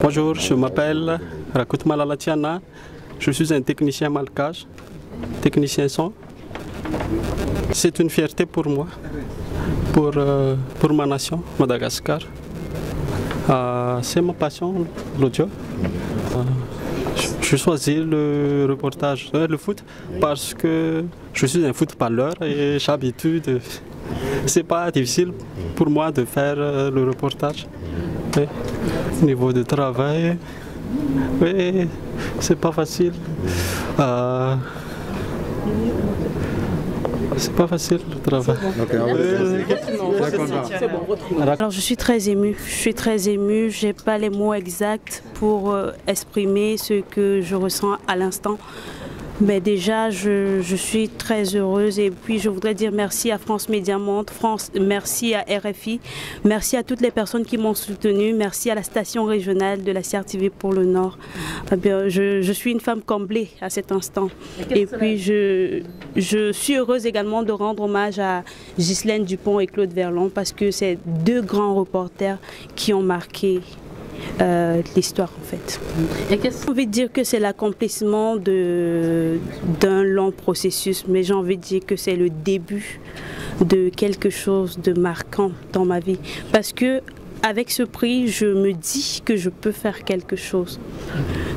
Bonjour, je m'appelle Rakut Malalatiana. Je suis un technicien malgache, technicien son. C'est une fierté pour moi, pour ma nation, Madagascar. C'est ma passion, l'audio. Je choisis le reportage, le foot, parce que je suis un footballeur et j'ai l'habitude. C'est pas difficile pour moi de faire le reportage. Oui. Au niveau du travail, oui, c'est pas facile. C'est pas facile le travail. Alors je suis très émue, je n'ai pas les mots exacts pour exprimer ce que je ressens à l'instant. Mais déjà, je suis très heureuse et puis je voudrais dire merci à France Média Monde, merci à RFI, merci à toutes les personnes qui m'ont soutenue, merci à la station régionale de la CRTV pour le Nord. Je suis une femme comblée à cet instant. Et puis je suis heureuse également de rendre hommage à Ghislaine Dupont et Claude Verlon parce que c'est deux grands reporters qui ont marqué l'histoire en fait. J'ai envie de dire que c'est l'accomplissement d'un long processus, mais j'ai envie de dire que c'est le début de quelque chose de marquant dans ma vie. Parce que avec ce prix, je me dis que je peux faire quelque chose.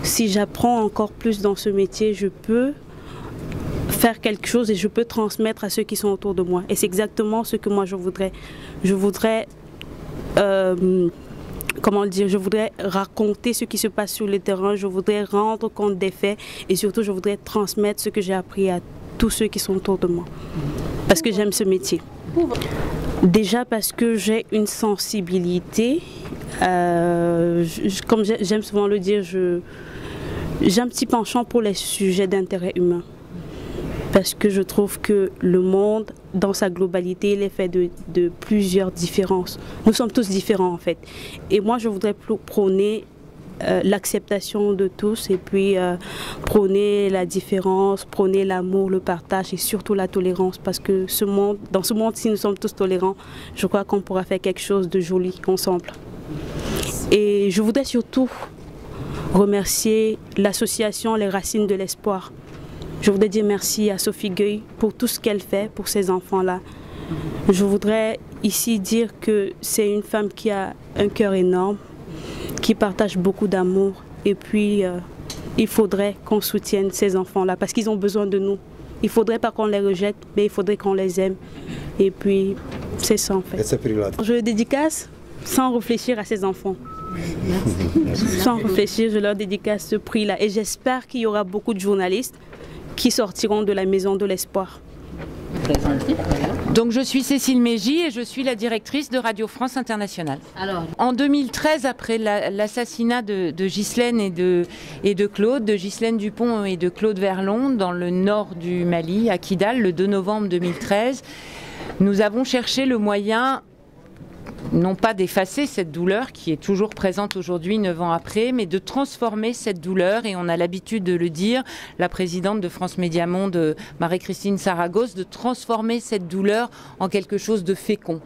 Si j'apprends encore plus dans ce métier, je peux faire quelque chose et je peux transmettre à ceux qui sont autour de moi. Et c'est exactement ce que moi je voudrais. Je voudrais comment dire, je voudrais raconter ce qui se passe sur le terrain, je voudrais rendre compte des faits et surtout je voudrais transmettre ce que j'ai appris à tous ceux qui sont autour de moi. Parce que j'aime ce métier. Déjà parce que j'ai une sensibilité, comme j'aime souvent le dire, j'ai un petit penchant pour les sujets d'intérêt humain. Parce que je trouve que le monde, dans sa globalité, il est fait de plusieurs différences. Nous sommes tous différents en fait. Et moi, je voudrais prôner l'acceptation de tous et puis prôner la différence, prôner l'amour, le partage et surtout la tolérance. Parce que dans ce monde, si nous sommes tous tolérants, je crois qu'on pourra faire quelque chose de joli ensemble. Et je voudrais surtout remercier l'association Les Racines de l'Espoir. Je voudrais dire merci à Sophie Gueye pour tout ce qu'elle fait pour ces enfants-là. Je voudrais ici dire que c'est une femme qui a un cœur énorme, qui partage beaucoup d'amour. Et puis, il faudrait qu'on soutienne ces enfants-là parce qu'ils ont besoin de nous. Il ne faudrait pas qu'on les rejette, mais il faudrait qu'on les aime. Et puis, c'est ça en fait. Je le dédicace sans réfléchir à ces enfants. Sans réfléchir, je leur dédicace ce prix-là. Et j'espère qu'il y aura beaucoup de journalistes qui sortiront de la Maison de l'Espoir. Donc je suis Cécile Mégy et je suis la directrice de Radio France Internationale. En 2013, après l'assassinat de Ghislaine et de Claude, de Ghislaine Dupont et de Claude Verlon dans le nord du Mali, à Kidal, le 2 novembre 2013, nous avons cherché le moyen non pas d'effacer cette douleur qui est toujours présente aujourd'hui 9 ans après, mais de transformer cette douleur, et on a l'habitude de le dire, la présidente de France Média Monde, Marie-Christine Saragosse, de transformer cette douleur en quelque chose de fécond.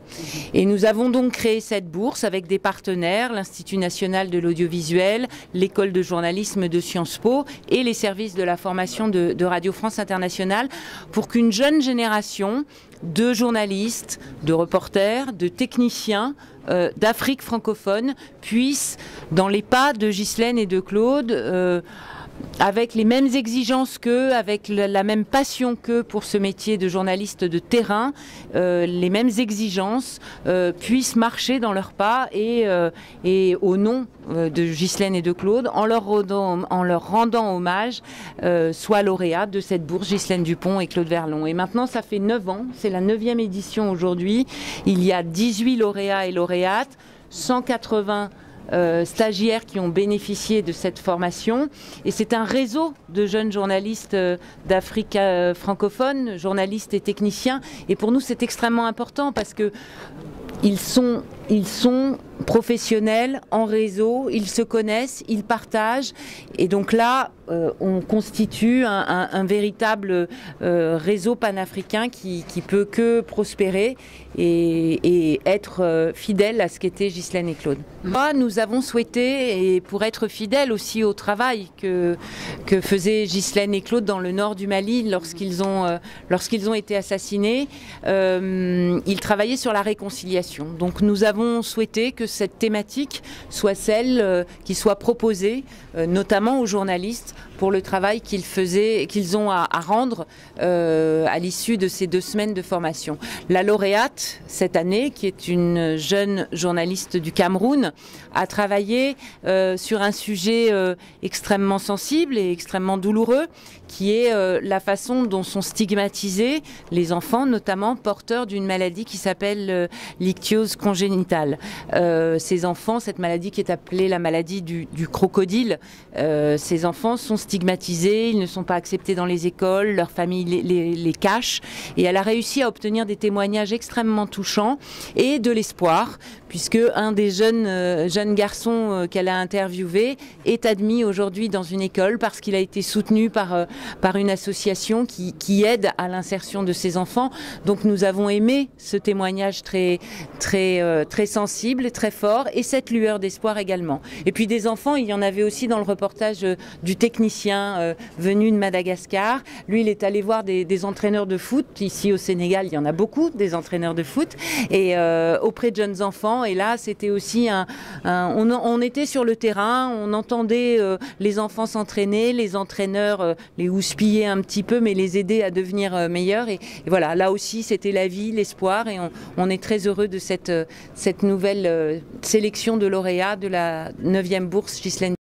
Et nous avons donc créé cette bourse avec des partenaires, l'Institut national de l'audiovisuel, l'école de journalisme de Sciences Po et les services de la formation de Radio France Internationale, pour qu'une jeune génération de journalistes, de reporters, de techniciens d'Afrique francophone puissent, dans les pas de Ghislaine et de Claude, avec les mêmes exigences qu'eux, avec la même passion qu'eux pour ce métier de journaliste de terrain, les mêmes exigences, puissent marcher dans leurs pas et au nom de Ghislaine et de Claude, en leur rendant hommage, soient lauréats de cette bourse Ghislaine Dupont et Claude Verlon. Et maintenant, ça fait 9 ans, c'est la 9e édition aujourd'hui. Il y a 18 lauréats et lauréates, 180 stagiaires qui ont bénéficié de cette formation, et c'est un réseau de jeunes journalistes d'Afrique francophone, journalistes et techniciens, et pour nous c'est extrêmement important parce que ils sont ils sont professionnels, en réseau, ils se connaissent, ils partagent. Et donc là, on constitue un véritable réseau panafricain qui peut que prospérer et être fidèle à ce qu'étaient Ghislaine et Claude. Moi, nous avons souhaité, et pour être fidèles aussi au travail que faisaient Ghislaine et Claude dans le nord du Mali lorsqu'ils ont été assassinés, ils travaillaient sur la réconciliation. Donc nous avons souhaité que cette thématique soit celle qui soit proposée, notamment aux journalistes, pour le travail qu'ils ont à rendre à l'issue de ces 2 semaines de formation. La lauréate, cette année, qui est une jeune journaliste du Cameroun, a travaillé sur un sujet extrêmement sensible et extrêmement douloureux, qui est la façon dont sont stigmatisés les enfants, notamment porteurs d'une maladie qui s'appelle l'ichthyose congénitale. Ces enfants, cette maladie qui est appelée la maladie du crocodile, ces enfants sont stigmatisés, ils ne sont pas acceptés dans les écoles, leurs familles les cachent, et elle a réussi à obtenir des témoignages extrêmement touchants et de l'espoir, puisque un des jeunes garçons qu'elle a interviewé est admis aujourd'hui dans une école parce qu'il a été soutenu par une association qui aide à l'insertion de ces enfants. Donc nous avons aimé ce témoignage très sensible, très fort, et cette lueur d'espoir également. Et puis des enfants, il y en avait aussi dans le reportage du technicien venu de Madagascar. Lui, il est allé voir des entraîneurs de foot. Ici au Sénégal, il y en a beaucoup, des entraîneurs de foot, et auprès de jeunes enfants. Et là, c'était aussi on était sur le terrain, on entendait les enfants s'entraîner, les entraîneurs les houspiller un petit peu, mais les aider à devenir meilleurs. Et voilà, là aussi, c'était la vie, l'espoir, et on est très heureux de cette nouvelle sélection de lauréats de la 9e bourse Ghislaine.